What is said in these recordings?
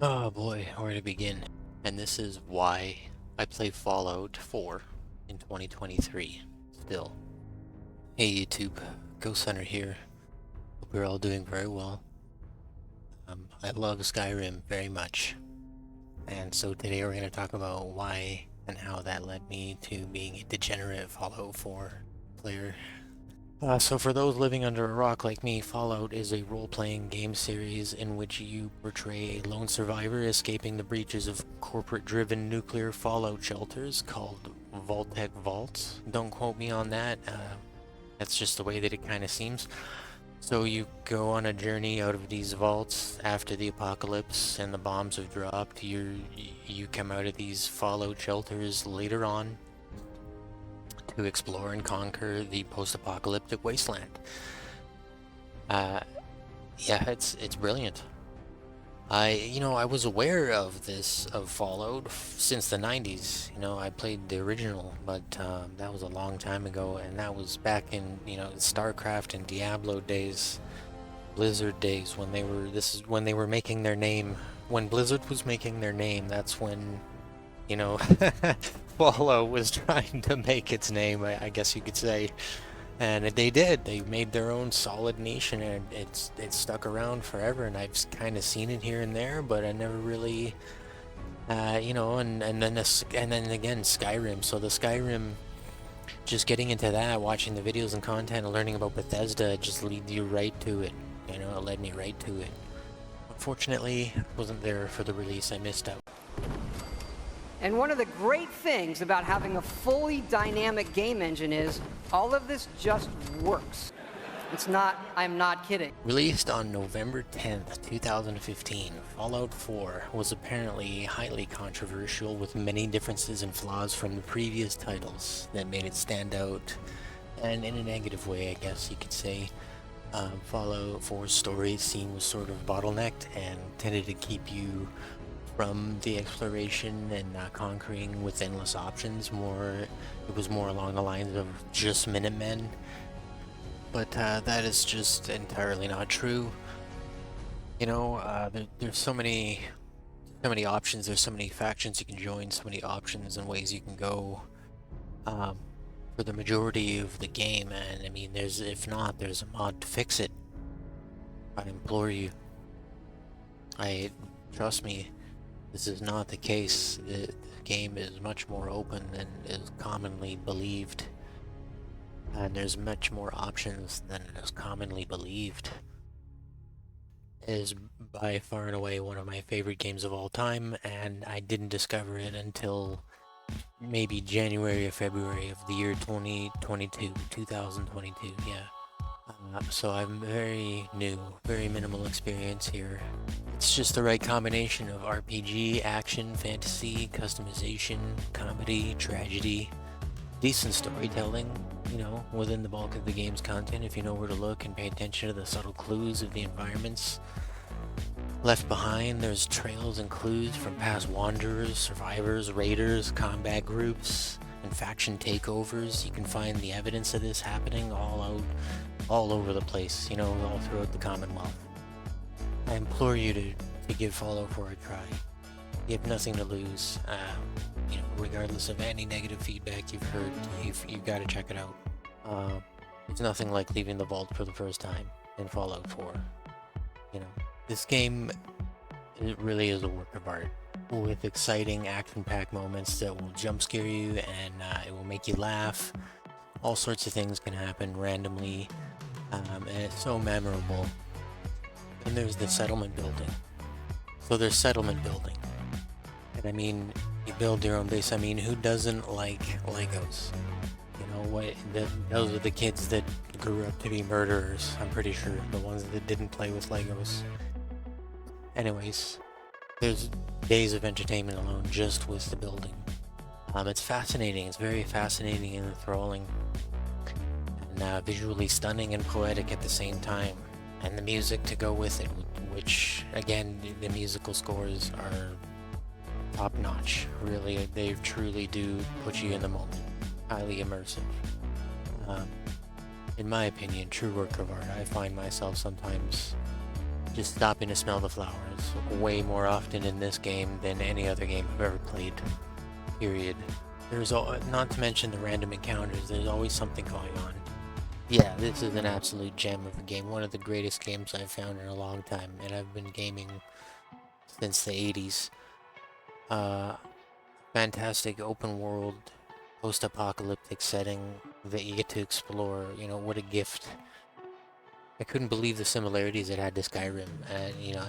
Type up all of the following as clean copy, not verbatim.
Oh boy, where to begin? And this is why I play Fallout 4 in 2023 still. Hey YouTube, Ghost Hunter here. Hope you're all doing very well. I love Skyrim very much. And so today we're going to talk about why and how that led me to being a degenerate Fallout 4 player. So for those living under a rock like me, Fallout is a role-playing game series in which you portray a lone survivor escaping the breaches of corporate-driven nuclear fallout shelters called Vault-Tec Vaults. Don't quote me on that, that's just the way that it kind of seems. So you go on a journey out of these vaults after the apocalypse and the bombs have dropped. You come out of these fallout shelters later on to explore and conquer the post-apocalyptic wasteland. Yeah, it's brilliant. I was aware of Fallout since the 90s. I played the original, but that was a long time ago, and that was back in, StarCraft and Diablo days, Blizzard days, this is when they were making their name. When Blizzard was making their name, that's when, Fallout was trying to make its name, I guess you could say. And they did. They made their own solid niche, and it's stuck around forever. And I've kind of seen it here and there, but I never really, and then again Skyrim. So the Skyrim, just getting into that, watching the videos and content, and learning about Bethesda, just leads you right to it. It led me right to it. Unfortunately, I wasn't there for the release. I missed out. And one of the great things about having a fully dynamic game engine is all of this just works. I'm not kidding. Released on November 10th, 2015, Fallout 4 was apparently highly controversial, with many differences and flaws from the previous titles that made it stand out, and in a negative way, I guess you could say. Fallout 4's story scene was sort of bottlenecked and tended to keep you from the exploration and conquering with endless options. It was more along the lines of just Minutemen. But that is just entirely not true. There's so many options. There's so many factions you can join, so many options and ways you can go for the majority of the game. And I mean, if not, there's a mod to fix it. I implore you. Trust me, this is not the case. The game is much more open than is commonly believed. And there's much more options than is commonly believed. It is by far and away one of my favorite games of all time, and I didn't discover it until maybe January or February of the year 2022, yeah. So I'm very new, very minimal experience here. It's just the right combination of RPG, action, fantasy, customization, comedy, tragedy, decent storytelling, within the bulk of the game's content, if you know where to look and pay attention to the subtle clues of the environments left behind. There's trails and clues from past wanderers, survivors, raiders, combat groups, and faction takeovers. You can find the evidence of this happening all over the place, all throughout the Commonwealth. I implore you to give Fallout 4 a try. You have nothing to lose. Regardless of any negative feedback you've heard, you've got to check it out. It's nothing like leaving the vault for the first time in Fallout 4. This game, it really is a work of art, with exciting action-packed moments that will jump scare you, and it will make you laugh. All sorts of things can happen randomly, and it's so memorable. And there's the settlement building. So there's settlement building. And I mean, you build your own base. I mean, who doesn't like Legos? Those are the kids that grew up to be murderers, I'm pretty sure. The ones that didn't play with Legos. Anyways, there's days of entertainment alone just with the building. It's fascinating. It's very fascinating and enthralling. And visually stunning and poetic at the same time. And the music to go with it, which, again, the musical scores are top-notch. Really, they truly do put you in the moment. Highly immersive. In my opinion, true work of art. I find myself sometimes just stopping to smell the flowers way more often in this game than any other game I've ever played, period. There's not to mention the random encounters, there's always something going on. Yeah, this is an absolute gem of a game, one of the greatest games I've found in a long time, and I've been gaming since the 80s. Fantastic open world, post-apocalyptic setting that you get to explore, you know, what a gift. I couldn't believe the similarities it had to Skyrim, and you know,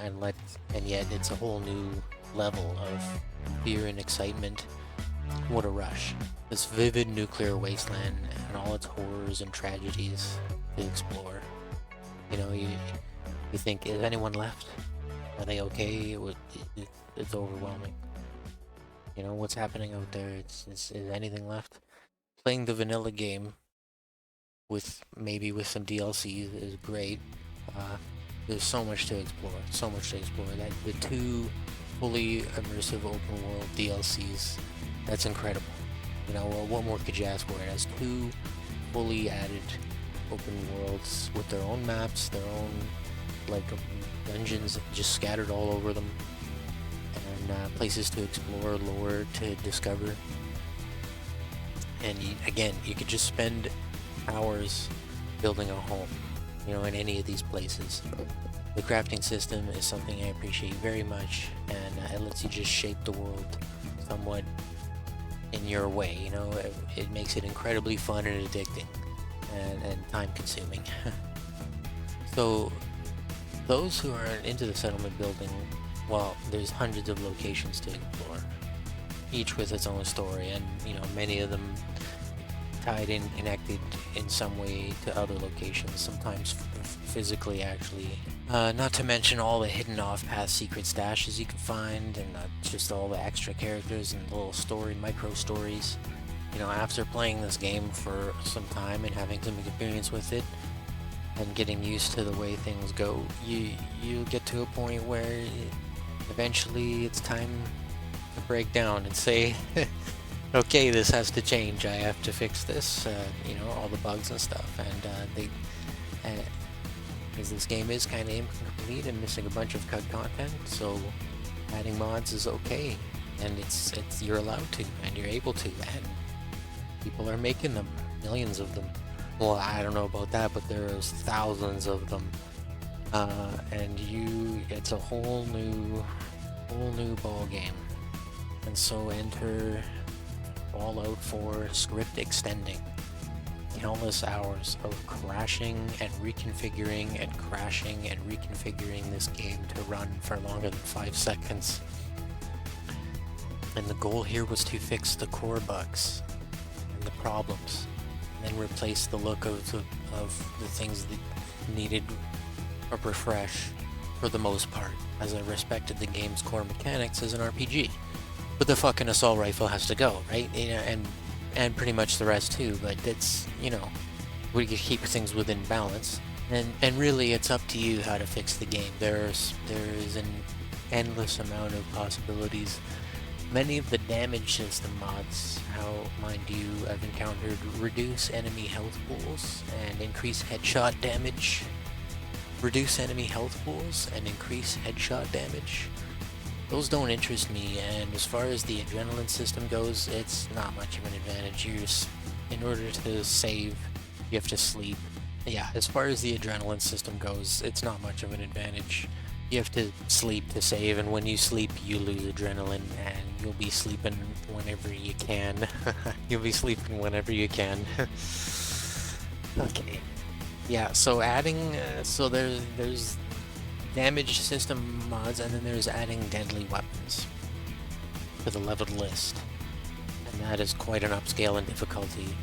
and yet it's a whole new level of fear and excitement. What a rush! This vivid nuclear wasteland and all its horrors and tragedies to explore. You know, you think, is anyone left? Are they okay? It's overwhelming. You know, what's happening out there? Is anything left? Playing the vanilla game with some DLCs is great. There's so much to explore, That the 2 fully immersive open world DLCs, that's incredible. You know, well, what more could you ask for? It has 2 fully added open worlds with their own maps, their own like dungeons just scattered all over them, and places to explore, lore to discover. And again, you could just spend hours building a home, you know, in any of these places. The crafting system is something I appreciate very much, and it lets you just shape the world somewhat in your way, you know. It makes it incredibly fun and addicting, and time consuming. So those who are into the settlement building, well, there's hundreds of locations to explore, each with its own story, and you know, many of them tied in, connected in some way to other locations, sometimes physically actually. Not to mention all the hidden off-path secret stashes you can find, and just all the extra characters and little micro stories. You know, after playing this game for some time and having some experience with it, and getting used to the way things go, you get to a point where eventually it's time to break down and say, okay, this has to change. I have to fix this. You know, all the bugs and stuff, and because this game is kind of incomplete and missing a bunch of cut content, so adding mods is okay, and it's you're allowed to, and you're able to, and people are making them, millions of them. Well, I don't know about that, but there's thousands of them, and it's a whole new ball game. And so enter Fallout 4 script extending. Countless hours of crashing and reconfiguring and crashing and reconfiguring this game to run for longer than 5 seconds. And the goal here was to fix the core bugs and the problems, and then replace the look of the things that needed a refresh for the most part, as I respected the game's core mechanics as an RPG. But the fucking assault rifle has to go, right? You know, and pretty much the rest too, but it's, you know, we can keep things within balance. And really, it's up to you how to fix the game. There is an endless amount of possibilities. Many of the damage system mods, how, mind you, I've encountered reduce enemy health pools and increase headshot damage. Reduce enemy health pools and increase headshot damage. Those don't interest me, and as far as the adrenaline system goes, it's not much of an advantage. In order to save, you have to sleep. Yeah, as far as the adrenaline system goes, it's not much of an advantage. You have to sleep to save, and when you sleep, you lose adrenaline, and you'll be sleeping whenever you can. You'll be sleeping whenever you can. Okay. Yeah, so adding, so there's damage system mods, and then there's adding deadly weapons to the leveled list, and that is quite an upscale in difficulty.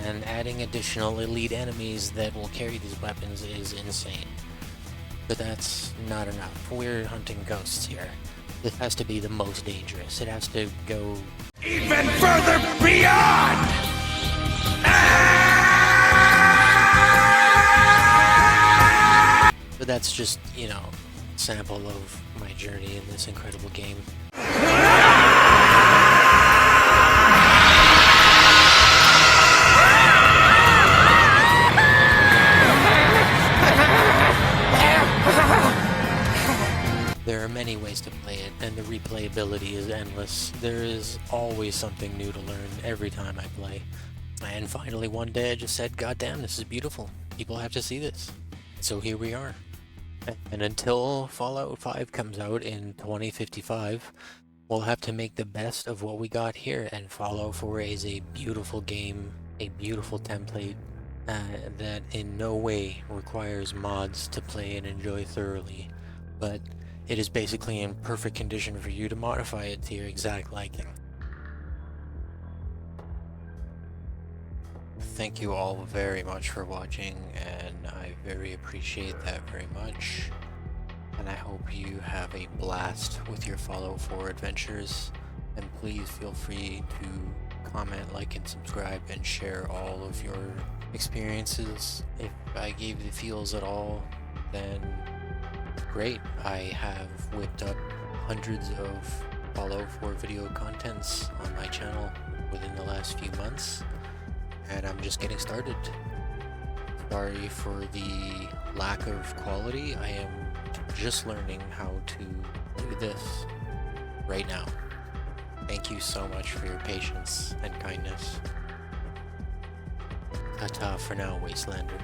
And adding additional elite enemies that will carry these weapons is insane. But that's not enough. We're hunting ghosts here. This has to be the most dangerous. It has to go even further beyond! But that's just, you know, a sample of my journey in this incredible game. the replayability is endless. There is always something new to learn every time I play. And finally one day I just said, God damn, this is beautiful. People have to see this. So here we are. And until Fallout 5 comes out in 2055, we'll have to make the best of what we got here. And Fallout 4 is a beautiful game, a beautiful template that in no way requires mods to play and enjoy thoroughly. But it is basically in perfect condition for you to modify it to your exact liking. Thank you all very much for watching, and I very appreciate that very much. And I hope you have a blast with your Fallout 4 adventures. And please feel free to comment, like, and subscribe, and share all of your experiences. If I gave you the feels at all, then great. I have whipped up hundreds of Fallout 4 video contents on my channel within the last few months, and I'm just getting started. Sorry for the lack of quality. I am just learning how to do this right now. Thank you so much for your patience and kindness. Ta-ta for now, Wastelander.